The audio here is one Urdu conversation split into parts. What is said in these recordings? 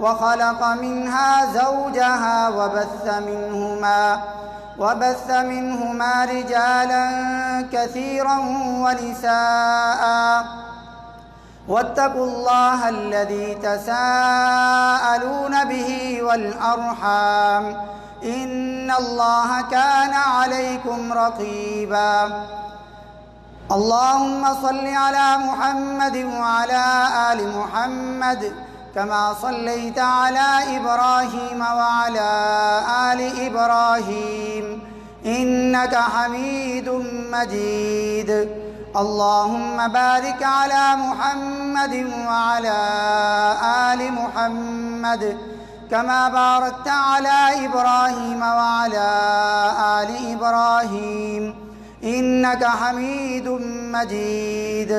وخلق منها زوجها وبث منهما رجالا كثيرا ونساء واتقوا الله الذي تساءلون به والأرحام إن الله كان عليكم رقيبا اللهم صل على محمد وعلى آل محمد كما صليت على إبراهيم وعلى آل إبراهيم إنك حميد مجيد اللهم بارك على محمد وعلى آل محمد كما باركت على إبراهيم وعلى آل إبراهيم إنك حميد مجيد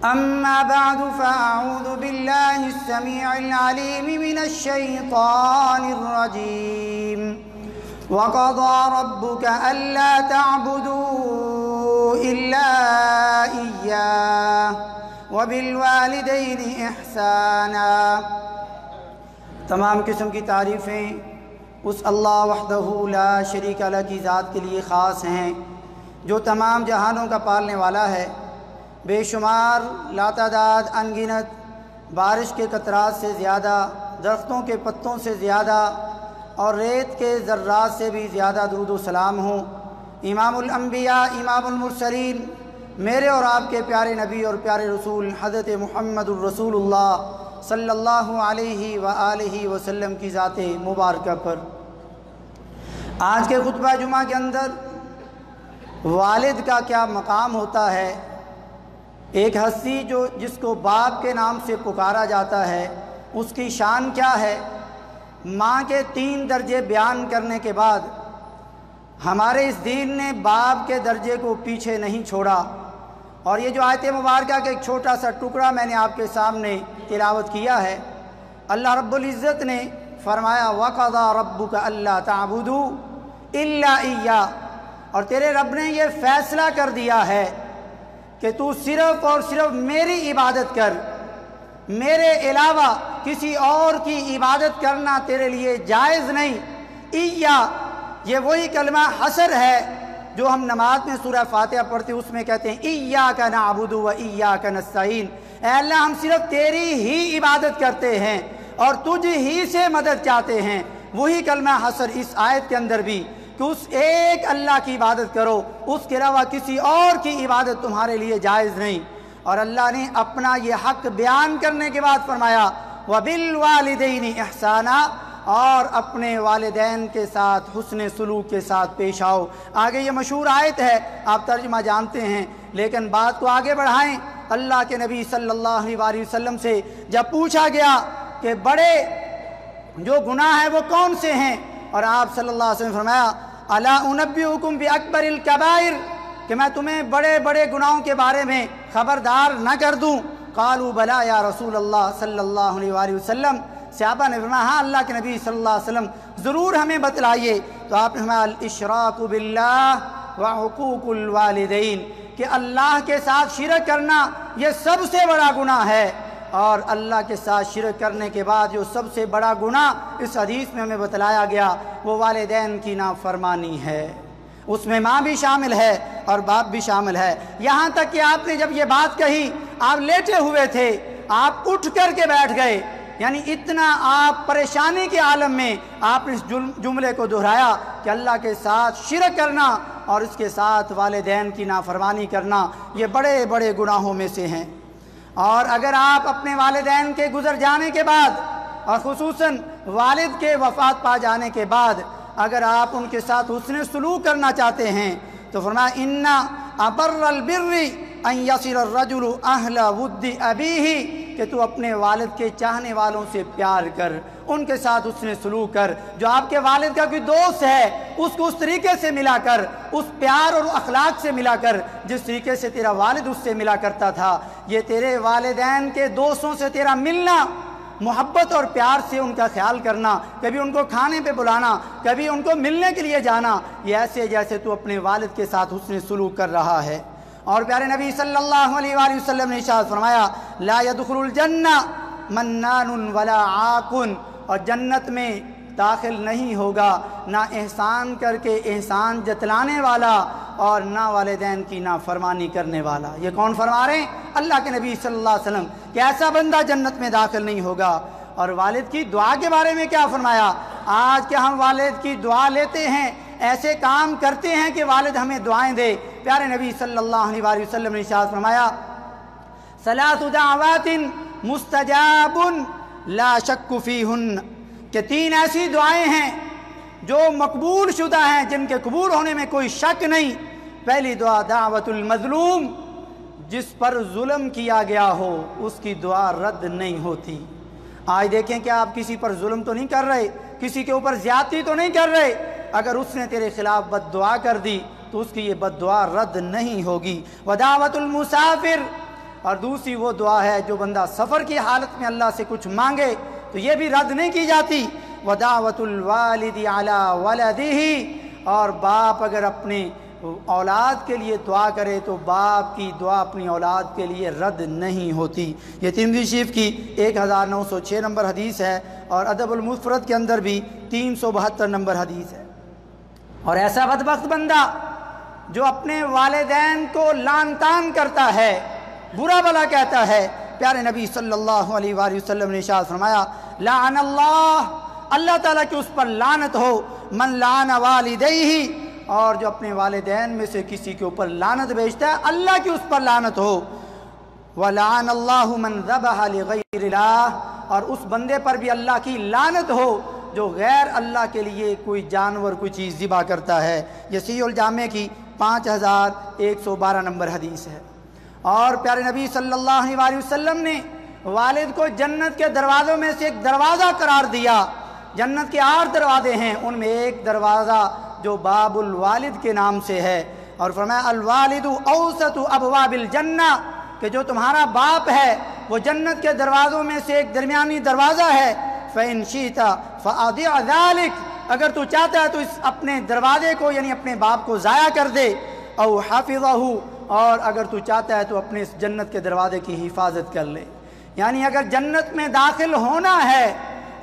أما بعد فأعوذ بالله السميع العليم من الشيطان الرجيم وقضى ربك ألا تعبدوا إلا إياه وبالوالدين إحسانا تمام قسم کی تعریفیں اس اللہ وحدہ لا شریک لہ کی ذات کے لیے خاص ہیں جو تمام جہانوں کا پالنے والا ہے۔ بے شمار لاتعداد انگنت بارش کے قطرات سے زیادہ، درختوں کے پتوں سے زیادہ اور ریت کے ذرات سے بھی زیادہ درود و سلام ہوں امام الانبیاء امام المرسلین میرے اور آپ کے پیارے نبی اور پیارے رسول حضرت محمد الرسول اللہ صلی اللہ علیہ وآلہ وسلم کی ذات مبارکہ پر۔ آج کے خطبہ جمعہ کے اندر والد کا کیا مقام ہوتا ہے، ایک ہستی جس کو باپ کے نام سے پکارا جاتا ہے اس کی شان کیا ہے، ماں کے 3 درجے بیان کرنے کے بعد ہمارے اس دین نے باپ کے درجے کو پیچھے نہیں چھوڑا۔ اور یہ جو آیت مبارکہ کا ایک چھوٹا سا ٹکڑا میں نے آپ کے سامنے تلاوت کیا ہے، اللہ رب العزت نے فرمایا وَقَضَى رَبُّكَ أَلَّا تَعْبُدُوا إِلَّا إِيَّاهُ، اور تیرے رب نے یہ فیصلہ کر دیا ہے کہ تو صرف اور صرف میری عبادت کر، میرے علاوہ کسی اور کی عبادت کرنا تیرے لیے جائز نہیں۔ اِيَّا یہ وہی کلمہ حصر ہے جو ہم نماز میں سورہ فاتحہ پڑھتے اس میں کہتے ہیں إِيَّاكَ نَعْبُدُ وَإِيَّاكَ نَسْتَعِينُ، اے اللہ ہم صرف تیری ہی عبادت کرتے ہیں اور تجھ ہی سے مدد چاہتے ہیں۔ وہی کلمہ حصر اس آیت کے اندر بھی کہ اس ایک اللہ کی عبادت کرو، اس کے علاوہ کسی اور کی عبادت تمہارے لیے جائز نہیں۔ اور اللہ نے اپنا یہ حق بیان کرنے کے بعد فرمایا وَبِالْوَالِدَيْنِ إِحْسَانًا، اور اپنے والدین کے ساتھ حسن سلوک کے ساتھ پیش آؤ۔ آگے یہ مشہور آیت ہے، آپ ترجمہ جانتے ہیں، لیکن بات کو آگے بڑھائیں۔ اللہ کے نبی صلی اللہ علیہ وسلم سے جب پوچھا گیا کہ بڑے جو گناہ ہیں وہ کون سے ہیں، اور آپ صلی اللہ علیہ وسلم نے فرمایا الا انبئکم باکبر الکبائر، کہ میں تمہیں بڑے بڑے گناہوں کے بارے میں خبردار نہ کر دوں؟ قالوا بلا یا رسول اللہ صلی اللہ علیہ وسلم، صحابہ نے فرمایا ہاں اللہ کے نبی صلی اللہ علیہ وسلم ضرور ہمیں بتلائیے۔ تو آپ نے فرمایا الاشراک باللہ وحقوق الوالدین، کہ اللہ کے ساتھ شرک کرنا یہ سب سے بڑا گناہ ہے، اور اللہ کے ساتھ شرک کرنے کے بعد جو سب سے بڑا گناہ اس حدیث میں ہمیں بتلایا گیا وہ والدین کی نافرمانی ہے۔ اس میں ماں بھی شامل ہے اور باپ بھی شامل ہے۔ یہاں تک کہ آپ نے جب یہ بات کہی آپ لیٹے ہوئے تھے، آپ اٹھ کر کے بیٹھ گئے، یعنی اتنا آپ پریشانی کے عالم میں آپ نے اس جملے کو دہرایا کہ اللہ کے ساتھ شرک کرنا اور اس کے ساتھ والدین کی نافرمانی کرنا یہ بڑے بڑے گناہوں میں سے ہیں۔ اور اگر آپ اپنے والدین کے گزر جانے کے بعد اور خصوصاً والد کے وفات پا جانے کے بعد اگر آپ ان کے ساتھ حسن سلوک کرنا چاہتے ہیں تو فرمایا ان ابر البر ان یصل الرجل اہل ود ابیہ، کہ تو اپنے والد کے چاہنے والوں سے پیار کر، ان کے ساتھ حسن سلوک کر۔ جو آپ کے والد کا کوئی دوست ہے اس کو اس طریقے سے ملا کر، اس پیار اور اخلاق سے ملا کر جس طریقے سے تیرا والد اس سے ملا کرتا تھا۔ یہ تیرے والدین کے دوستوں سے تیرا ملنا، محبت اور پیار سے ان کا خیال کرنا، کبھی ان کو کھانے پہ بلانا، کبھی ان کو ملنے کے لیے جانا، یہ ایسے جیسے تو اپنے والد کے ساتھ حسن سلوک کر رہا ہے۔ اور پیارے نبی صلی اللہ علیہ وآلہ وسلم نے ارشاد فرمایا لا يدخل الجنہ منان ولا عاق، اور جنت میں داخل نہیں ہوگا نہ احسان کر کے احسان جتلانے والا اور نہ والدین کی نافرمانی کرنے والا۔ یہ کون فرما رہے ہیں؟ اللہ کے نبی صلی اللہ علیہ وسلم کہ ایسا بندہ جنت میں داخل نہیں ہوگا۔ اور والد کی دعا کے بارے میں کیا فرمایا؟ آج کیا ہم والد کی دعا لیتے ہیں، ایسے کام کرتے ہیں کہ والد ہمیں دعائیں دے؟ پیارے نبی صلی اللہ علیہ وآلہ وسلم نے ارشاد فرمایا ثلاث دعوات مستجاب لا شک فیہن، کہ تین ایسی دعائیں ہیں جو مقبول شدہ ہیں، جن کے قبول ہونے میں کوئی شک نہیں۔ پہلی دعا دعوت المظلوم، جس پر ظلم کیا گیا ہو اس کی دعا رد نہیں ہوتی۔ آج دیکھیں کہ آپ کسی پر ظلم تو نہیں کر رہے، کسی کے اوپر زیادتی تو نہیں کر رہے، اگر اس نے تیرے خلاف بد دعا کر دی تو اس کی یہ بد دعا رد نہیں ہوگی۔ ودعوت المسافر، اور دوسری وہ دعا ہے جو بندہ سفر کی حالت میں اللہ سے کچھ مانگے تو یہ بھی رد نہیں کی جاتی۔ ودعوت الوالد علی ولدہ، اور باپ اگر اپنے اولاد کے لیے دعا کرے تو باپ کی دعا اپنی اولاد کے لیے رد نہیں ہوتی۔ یہ ترمذی شریف کی 1906 نمبر حدیث ہے، اور ادب المفرد کے اندر بھی 372 نمبر حدیث ہے۔ اور ایسا بدبخت بندہ جو اپنے والدین کو لعن طعن کرتا ہے، برا بھلا کہتا ہے، پیارے نبی صلی اللہ علیہ وآلہ وسلم نے ارشاد فرمایا لعن اللہ، اللہ تعالیٰ کی اس پر لعنت ہو، من لعن والدیہ، اور جو اپنے والدین میں سے کسی کے اوپر لعنت بھیجتا ہے اللہ کی اس پر لعنت ہو۔ وَلَعَنَ اللَّهُ مَنْ ذَبَحَ لِغَيْرِ اللَّهِ، اور اس بندے پر بھی اللہ کی لعنت ہو جو غیر اللہ کے لیے کوئی جانور کوئی چیز ذبح کرتا ہے۔ یہ صحیح الجامع کی 5112 نمبر حدیث ہے۔ اور پیارے نبی صلی اللہ علیہ وسلم نے والد کو جنت کے دروازوں میں سے ایک دروازہ قرار دیا۔ جنت کے 8 دروازے ہیں، ان میں ایک دروازہ جو باب الوالد کے نام سے ہے، اور فرمایا الوالد اوسط ابواب الجنہ، کہ جو تمہارا باپ ہے وہ جنت کے دروازوں میں سے ایک درمیانی دروازہ ہے۔ فَإِن شِئْتَ فَأَضِعْ ذَلِكَ، اگر تو چاہتا ہے تو اس اپنے دروازے کو یعنی اپنے باپ کو ضائع کر دے، او حافظہ، اور اگر تو چاہتا ہے تو اپنے اس جنت کے دروازے کی حفاظت کر لے۔ یعنی اگر جنت میں داخل ہونا ہے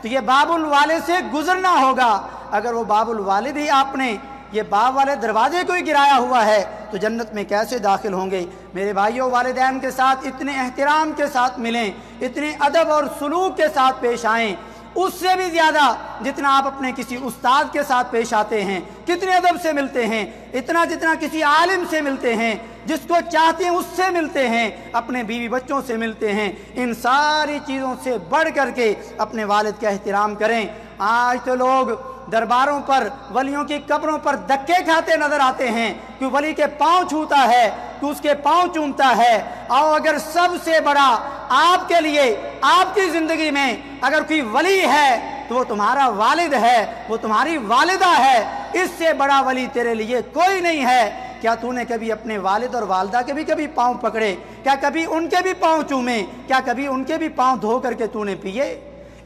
تو یہ باب الوالد سے گزرنا ہوگا۔ اگر وہ باب الوالد ہی آپ نے یہ باب والے دروازے کو ہی گرایا ہوا ہے تو جنت میں کیسے داخل ہوں گے؟ میرے بھائیوں، والدین کے ساتھ اتنے احترام کے ساتھ ملیں، اتنے ادب اور سلوک کے ساتھ پیش آئیں، اس سے بھی زیادہ جتنا آپ اپنے کسی استاد کے ساتھ پیش آتے ہیں، کتنے ادب سے ملتے ہیں، اتنا جتنا کسی عالم سے ملتے ہیں، جس کو چاہتے ہیں اس سے ملتے ہیں، اپنے بیوی بچوں سے ملتے ہیں، ان ساری چیزوں سے بڑھ کر کے اپنے والد کا احترام کریں۔ آج تو لوگ درباروں پر ولیوں کی قبروں پر دھکے کھاتے نظر آتے ہیں کہ ولی کے پاؤں چھوتا ہے، کہ اس کے پاؤں چومتا ہے۔ اور اگر سب سے بڑا آپ کے لیے آپ کی زندگی میں اگر کوئی ولی ہے تو وہ تمہارا والد ہے، وہ تمہاری والدہ ہے، اس سے بڑا ولی تیرے لیے کوئی نہیں ہے۔ کیا تو نے کبھی اپنے والد اور والدہ کے بھی کبھی پاؤں پکڑے؟ کیا کبھی ان کے بھی پاؤں چومے؟ کیا کبھی ان کے بھی پاؤں دھو کر کے تو نے پیے؟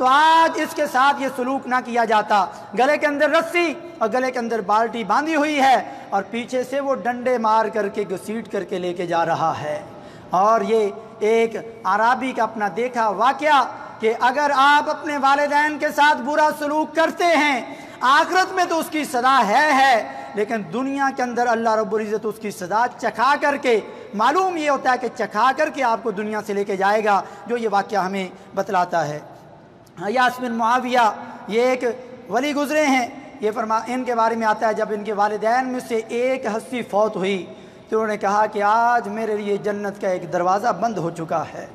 تو آج اس کے ساتھ یہ سلوک نہ کیا جاتا۔ گلے کے اندر رسی اور گلے کے اندر بالٹی باندھی ہوئی ہے اور پیچھے سے وہ ڈنڈے مار کر کے گھسیٹ کر کے لے کے جا رہا ہے۔ اور یہ ایک عرابی کا اپنا دیکھا واقعہ کہ اگر آپ اپنے والدین کے ساتھ برا سلوک کرتے ہیں، آخرت میں تو اس کی سزا ہے، لیکن دنیا کے اندر اللہ رب العزت اس کی سزا چکھا کر کے، معلوم یہ ہوتا ہے کہ چکھا کر کے آپ کو دنیا سے لے کے جائے گا، جو یہ واقعہ ہمیں بتلاتا ہے۔ یاس بن معاویہ یہ ایک ولی گزرے ہیں، یہ ان کے بارے میں آتا ہے جب ان کے والدین میں سے ایک ہستی فوت ہوئی تو انہوں نے کہا کہ آج میرے لیے جنت کا ایک دروازہ بند ہو چکا ہے،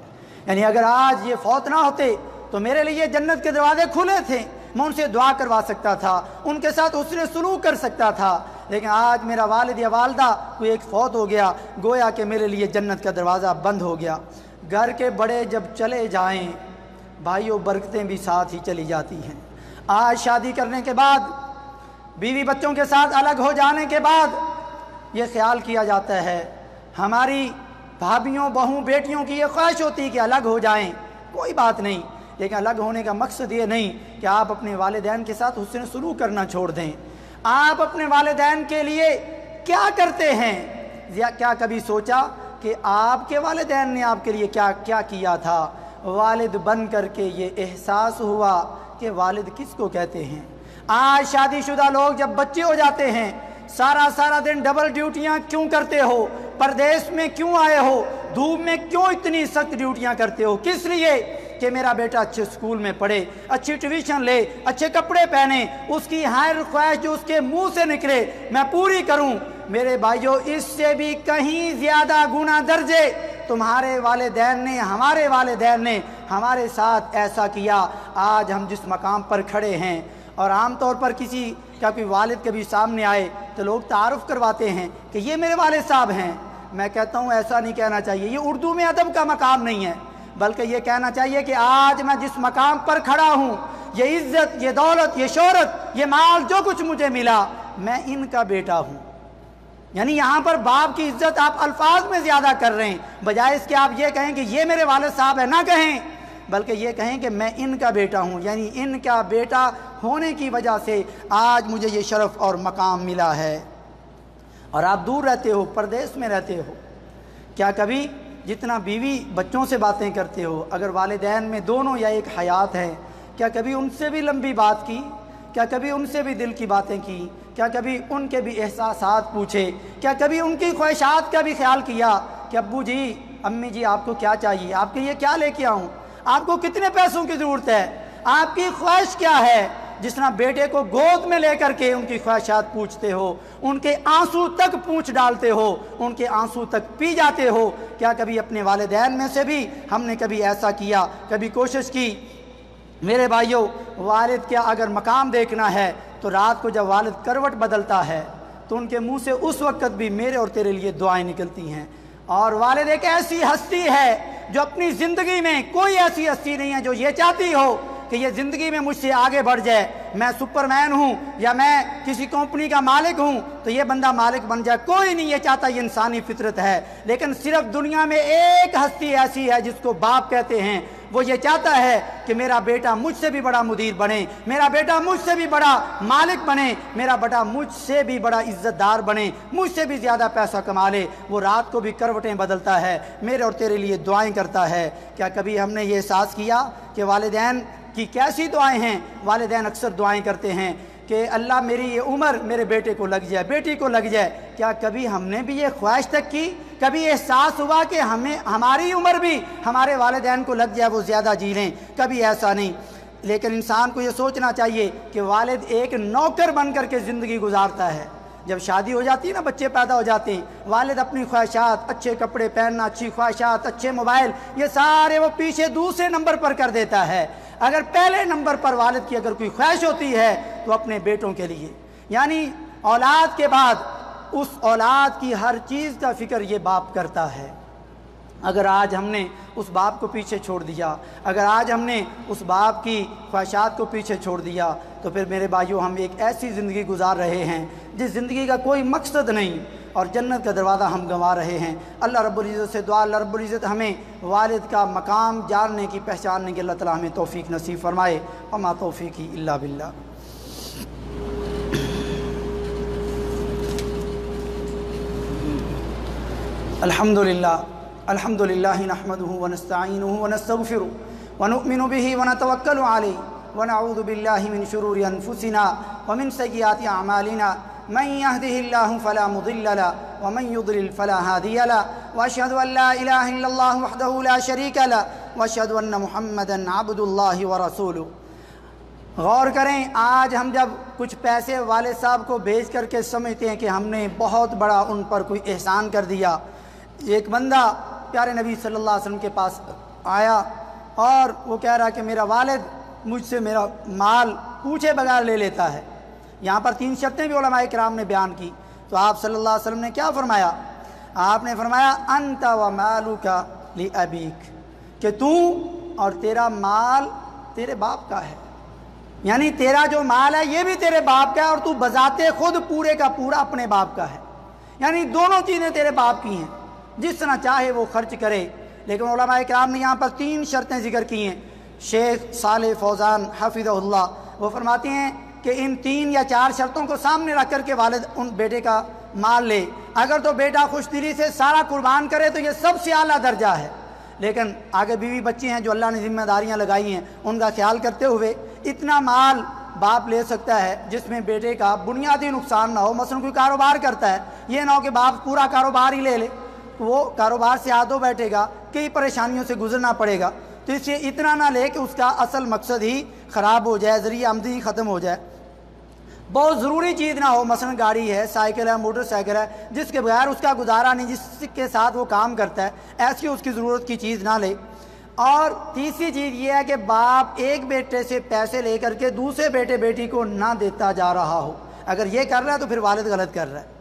یعنی اگر آج یہ فوت نہ ہوتے تو میرے لیے جنت کے دروازے کھلے تھے، میں ان سے دعا کروا سکتا تھا، ان کے ساتھ حسن سلوک کر سکتا تھا، لیکن آج میرا والد یا والدہ کوئی ایک فوت ہو گیا، گویا کہ میرے لیے جنت کا دروازہ بند ہو گیا۔ گھر کے بڑے جب چلے جائیں بھائیوں، برکتیں بھی ساتھ ہی چلی جاتی ہیں۔ آج شادی کرنے کے بعد، بیوی بچوں کے ساتھ الگ ہو جانے کے بعد یہ خیال کیا جاتا ہے، ہماری بھابھیوں، بہوں، بیٹیوں کی یہ خواہش ہوتی ہے کہ الگ ہو جائیں، کوئی بات نہیں، لیکن الگ ہونے کا مقصد یہ نہیں کہ آپ اپنے والدین کے ساتھ حسن سلوک کرنا چھوڑ دیں۔ آپ اپنے والدین کے لیے کیا کرتے ہیں؟ کیا کبھی سوچا کہ آپ کے والدین نے آپ کے لیے کیا کیا تھا؟ والد بن کر کے یہ احساس ہوا کہ والد کس کو کہتے ہیں۔ آج شادی شدہ لوگ جب بچے ہو جاتے ہیں، سارا دن ڈبل ڈیوٹیاں کیوں کرتے ہو؟ پردیس میں کیوں آئے ہو؟ دھوپ میں کیوں اتنی سخت ڈیوٹیاں کرتے ہو؟ کس لیے؟ کہ میرا بیٹا اچھے اسکول میں پڑھے، اچھی ٹیوشن لے، اچھے کپڑے پہنے، اس کی ہر خواہش جو اس کے منہ سے نکلے میں پوری کروں۔ میرے بھائیوں، اس سے بھی کہیں زیادہ گنا درجے تمہارے والدین نے، ہمارے والدین نے ہمارے ساتھ ایسا کیا۔ آج ہم جس مقام پر کھڑے ہیں، اور عام طور پر کسی کا کوئی والد کبھی سامنے آئے تو لوگ تعارف کرواتے ہیں کہ یہ میرے والد صاحب ہیں۔ میں کہتا ہوں ایسا نہیں کہنا چاہیے، یہ اردو میں ادب کا مقام نہیں ہے، بلکہ یہ کہنا چاہیے کہ آج میں جس مقام پر کھڑا ہوں، یہ عزت، یہ دولت، یہ شہرت، یہ مال، جو کچھ مجھے ملا، میں ان کا بیٹا ہوں۔ یعنی یہاں پر باپ کی عزت آپ الفاظ میں زیادہ کر رہے ہیں، بجائے اس کے آپ یہ کہیں کہ یہ میرے والد صاحب ہے، نہ کہیں، بلکہ یہ کہیں کہ میں ان کا بیٹا ہوں، یعنی ان کا بیٹا ہونے کی وجہ سے آج مجھے یہ شرف اور مقام ملا ہے۔ اور آپ دور رہتے ہو، پردیس میں رہتے ہو، کیا کبھی جتنا بیوی بچوں سے باتیں کرتے ہو، اگر والدین میں دونوں یا ایک حیات ہے، کیا کبھی ان سے بھی لمبی بات کی؟ کیا کبھی ان سے بھی دل کی باتیں کی؟ کیا کبھی ان کے بھی احساسات پوچھے؟ کیا کبھی ان کی خواہشات کا بھی خیال کیا کہ ابو جی، امی جی، آپ کو کیا چاہیے؟ آپ کے لیے کیا لے کے آؤں؟ آپ کو کتنے پیسوں کی ضرورت ہے؟ آپ کی خواہش کیا ہے؟ جس طرح بیٹے کو گود میں لے کر کے ان کی خواہشات پوچھتے ہو، ان کے آنسو تک پوچھ ڈالتے ہو، ان کے آنسو تک پی جاتے ہو، کیا کبھی اپنے والدین میں سے بھی ہم نے کبھی ایسا کیا، کبھی کوشش کی؟ میرے بھائیوں، والد کیا اگر مقام دیکھنا ہے تو رات کو جب والد کروٹ بدلتا ہے تو ان کے منہ سے اس وقت بھی میرے اور تیرے لیے دعائیں نکلتی ہیں۔ اور والد ایک ایسی ہستی ہے جو اپنی زندگی میں، کوئی ایسی ہستی نہیں ہے جو یہ چاہتی ہو کہ یہ زندگی میں مجھ سے آگے بڑھ جائے، میں سپرمین ہوں یا میں کسی کمپنی کا مالک ہوں تو یہ بندہ مالک بن جائے، کوئی نہیں یہ چاہتا، یہ انسانی فطرت ہے۔ لیکن صرف دنیا میں ایک ہستی ایسی ہے جس کو باپ کہتے ہیں، وہ یہ چاہتا ہے کہ میرا بیٹا مجھ سے بھی بڑا مدیر بنے، میرا بیٹا مجھ سے بھی بڑا مالک بنے، میرا بیٹا مجھ سے بھی بڑا عزت دار بنے، مجھ سے بھی زیادہ پیسہ کما لے۔ وہ رات کو بھی کروٹیں بدلتا ہے، میرے اور تیرے لیے دعائیں کرتا ہے۔ کیا کبھی ہم نے یہ احساس کیا کہ والدین کی کیسی دعائیں ہیں؟ والدین اکثر دعائیں کرتے ہیں کہ اللہ میری یہ عمر میرے بیٹے کو لگ جائے، بیٹی کو لگ جائے۔ کیا کبھی ہم نے بھی یہ خواہش تک کی؟ کبھی احساس ہوا کہ ہماری عمر بھی ہمارے والدین کو لگ جائے، وہ زیادہ جی لیں؟ کبھی ایسا نہیں۔ لیکن انسان کو یہ سوچنا چاہیے کہ والد ایک نوکر بن کر کے زندگی گزارتا ہے۔ جب شادی ہو جاتی ہے نا، بچے پیدا ہو جاتے ہیں، والد اپنی خواہشات، اچھے کپڑے پہننا، اچھی خواہشات، اچھے موبائل، یہ سارے وہ پیچھے دوسرے نمبر پر کر دیتا ہے۔ اگر پہلے نمبر پر والد کی اگر کوئی خواہش ہوتی ہے تو اپنے بیٹوں کے لیے، یعنی اولاد کے بعد اس اولاد کی ہر چیز کا فکر یہ باپ کرتا ہے۔ اگر آج ہم نے اس باپ کو پیچھے چھوڑ دیا، اگر آج ہم نے اس باپ کی خواہشات کو پیچھے چھوڑ دیا، تو پھر میرے بھائیوں ہم ایک ایسی زندگی گزار رہے ہیں جس زندگی کا کوئی مقصد نہیں، اور جنت کا دروازہ ہم گنوا رہے ہیں۔ اللہ رب العزت سے دعا، اللہ رب العزت ہمیں والد کا مقام جاننے کی، پہچاننے کی اللہ تعالیٰ ہمیں توفیق نصیب فرمائے۔ وما توفیقی الا باللہ۔ الحمد للہ نحمدہ ونستعینہ ونستغفرہ ونؤمن بہ ونتوکل علیہ ونعوذ باللہ من شرور انفسنا ومن سیئات اعمالنا من يهده الله فلا مضل له ومن يضلل فلا هادي له واشهد ان لا اله الا الله وحده لا شريك له واشهد ان محمدا عبد الله ورسوله۔ غور کریں، آج ہم جب کچھ پیسے والد صاحب کو بھیج کر کے سمجھتے ہیں کہ ہم نے بہت بڑا ان پر کوئی احسان کر دیا۔ ایک بندہ پیارے نبی صلی اللہ علیہ وسلم کے پاس آیا اور وہ کہہ رہا کہ میرا والد مجھ سے میرا مال پوچھے بغیر لے لیتا ہے۔ یہاں پر 3 شرطیں بھی علماء کرام نے بیان کی، تو آپ صلی اللہ علیہ وسلم نے کیا فرمایا؟ آپ نے فرمایا انت و مالک لابیک، کہ تو اور تیرا مال تیرے باپ کا ہے، یعنی تیرا جو مال ہے یہ بھی تیرے باپ کا ہے اور تو بذات خود پورے کا پورا اپنے باپ کا ہے، یعنی دونوں چیزیں تیرے باپ کی ہیں، جس طرح چاہے وہ خرچ کرے۔ لیکن علماء کرام نے یہاں پر 3 شرطیں ذکر کی ہیں۔ شیخ صالح فوزان حفظہ اللہ وہ فرماتے ہیں کہ ان 3 یا 4 شرطوں کو سامنے رکھ کر کے والد ان بیٹے کا مال لے، اگر تو بیٹا خوش دلی سے سارا قربان کرے تو یہ سب سے اعلیٰ درجہ ہے، لیکن آگے بیوی بچے ہیں جو اللہ نے ذمہ داریاں لگائی ہیں، ان کا خیال کرتے ہوئے اتنا مال باپ لے سکتا ہے جس میں بیٹے کا بنیادی نقصان نہ ہو۔ مثلا کوئی کاروبار کرتا ہے، یہ نہ ہو کہ باپ پورا کاروبار ہی لے لے، وہ کاروبار سے ہاتھوں بیٹھے گا، کئی پریشانیوں سے گزرنا پڑے گا، تو اس سے اتنا نہ لے کہ اس کا اصل مقصد ہی خراب ہو جائے، ذریعہ آمدنی ختم ہو جائے۔ بہت ضروری چیز نہ ہو، مثلا گاڑی ہے، سائیکل ہے، موٹر سائیکل ہے، جس کے بغیر اس کا گزارا نہیں، جس کے ساتھ وہ کام کرتا ہے، ایسی اس کی ضرورت کی چیز نہ لے۔ اور تیسری چیز یہ ہے کہ باپ ایک بیٹے سے پیسے لے کر کے دوسرے بیٹے بیٹی کو نہ دیتا جا رہا ہو، اگر یہ کر رہا ہے تو پھر والد غلط کر رہا ہے۔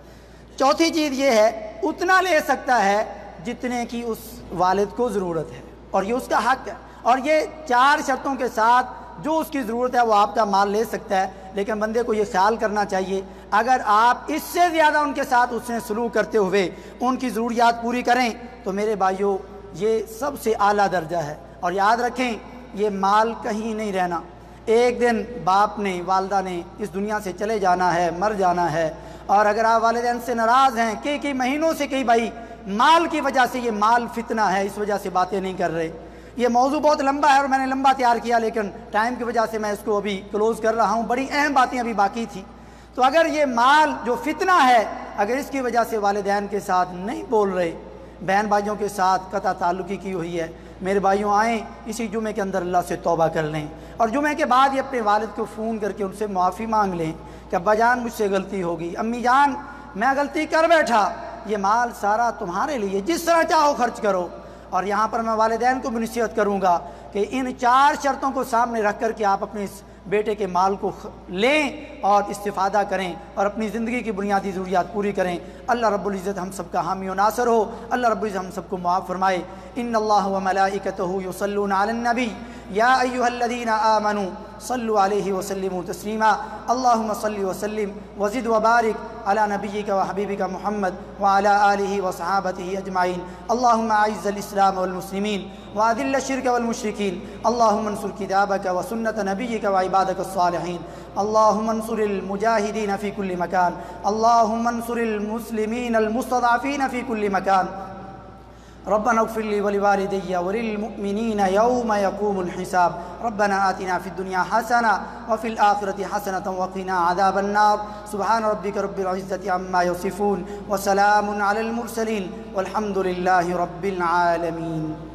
چوتھی چیز یہ ہے اتنا لے سکتا ہے جتنے کی اس والد کو ضرورت ہے، اور یہ اس کا حق ہے، اور یہ 4 شرطوں کے ساتھ جو اس کی ضرورت ہے وہ آپ کا مال لے سکتا ہے۔ لیکن بندے کو یہ خیال کرنا چاہیے اگر آپ اس سے زیادہ ان کے ساتھ اس نے سلوک کرتے ہوئے ان کی ضروریات پوری کریں تو میرے بھائیوں یہ سب سے اعلیٰ درجہ ہے۔ اور یاد رکھیں یہ مال کہیں نہیں رہنا، ایک دن باپ نے والدہ نے اس دنیا سے چلے جانا ہے، مر جانا ہے۔ اور اگر آپ والدین سے ناراض ہیں کئی مہینوں سے، کئی بھائی مال کی وجہ سے، یہ مال فتنہ ہے، اس وجہ سے باتیں نہیں کر رہے۔ یہ موضوع بہت لمبا ہے اور میں نے لمبا تیار کیا، لیکن ٹائم کی وجہ سے میں اس کو ابھی کلوز کر رہا ہوں، بڑی اہم باتیں ابھی باقی تھی۔ تو اگر یہ مال جو فتنہ ہے، اگر اس کی وجہ سے والدین کے ساتھ نہیں بول رہے، بہن بھائیوں کے ساتھ قطع تعلقی کی ہوئی ہے، میرے بھائیوں آئیں اسی جمعے کے اندر اللہ سے توبہ کر لیں، اور جمعے کے بعد یہ اپنے والد کو فون کر کے ان سے معافی مانگ لیں کہ ابا جان مجھ سے غلطی ہوگی، امی جان میں غلطی کر بیٹھا، یہ مال سارا تمہارے لیے، جس طرح چاہو خرچ کرو۔ اور یہاں پر میں والدین کو بھی نصیحت کروں گا کہ ان 4 شرطوں کو سامنے رکھ کر کے آپ اپنے اس بیٹے کے مال کو لیں اور استفادہ کریں اور اپنی زندگی کی بنیادی ضروریات پوری کریں۔ اللہ رب العزت ہم سب کا حامی و ناصر ہو، اللہ رب العزت ہم سب کو معاف فرمائے۔ ان اللہ و ملائکتہ یصلون علی النبی یا ایھا الذین آمنوا صلوا علیہ وسلموا تسلیما۔ اللہم صل وسلم وزد وبارک علی نبیک و حبیبک محمد وعلی آلہ وصحابتہ اجمعین۔ اللہم اعز الاسلام والمسلمین واذل الشرک والمشرکین۔ اللہم انصر کتابک وسنت نبیک وعبادک الصالحین۔ اللہم انصر المجاہدین فی کل مکان۔ اللہم انصر المسلمین المستضعفین فی کل مکان۔ ربنا اغفر لي ولوالدي وللمؤمنين يوم يقوم الحساب۔ ربنا آتنا في الدنيا حسنة وفي الآخرة حسنة وقنا عذاب النار۔ سبحان ربك رب العزة عما يصفون وسلام على المرسلين والحمد لله رب العالمين۔